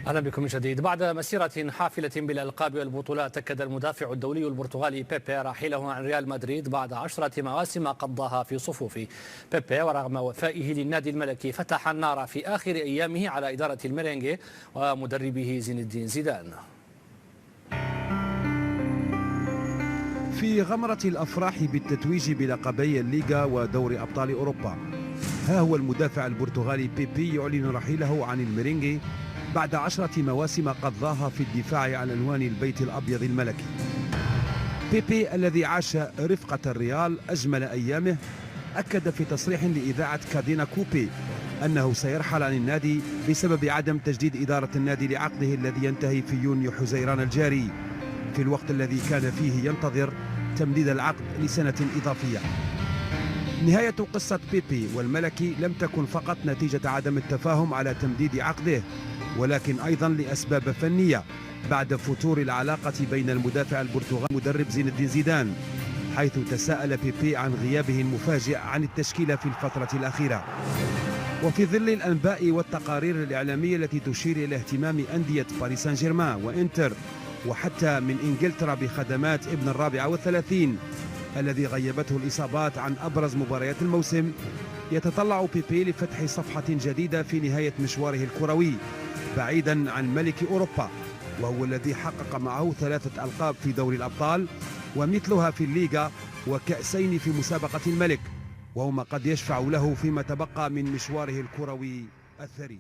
أهلا بكم من جديد. بعد مسيرة حافلة بالألقاب والبطولات، أكد المدافع الدولي البرتغالي بيبي رحيله عن ريال مدريد بعد 10 مواسم قضاها في صفوفه. بيبي ورغم وفائه للنادي الملكي فتح النار في آخر أيامه على إدارة الميرينغي ومدربه زين الدين زيدان. في غمرة الأفراح بالتتويج بلقبي الليغا ودوري أبطال أوروبا، ها هو المدافع البرتغالي بيبي يعلن رحيله عن الميرينغي بعد 10 مواسم قضاها في الدفاع عن ألوان البيت الأبيض الملكي. بيبي الذي عاش رفقة الريال أجمل أيامه أكد في تصريح لإذاعة كادينا كوبي أنه سيرحل عن النادي بسبب عدم تجديد إدارة النادي لعقده الذي ينتهي في يونيو حزيران الجاري، في الوقت الذي كان فيه ينتظر تمديد العقد لسنة إضافية. نهاية قصة بيبي والملكي لم تكن فقط نتيجة عدم التفاهم على تمديد عقده، ولكن أيضا لأسباب فنية بعد فتور العلاقة بين المدافع البرتغالي مدرب زين الدين زيدان، حيث تساءل بيبي عن غيابه المفاجئ عن التشكيلة في الفترة الأخيرة. وفي ظل الأنباء والتقارير الإعلامية التي تشير إلى اهتمام أندية باريس سان جيرمان وإنتر وحتى من إنجلترا بخدمات ابن 34 الذي غيبته الإصابات عن أبرز مباريات الموسم، يتطلع بيبي لفتح صفحة جديدة في نهاية مشواره الكروي بعيدا عن ملك أوروبا، وهو الذي حقق معه 3 ألقاب في دوري الأبطال ومثلها في الليغا وكأسين في مسابقة الملك، وهما قد يشفع له فيما تبقى من مشواره الكروي الثري.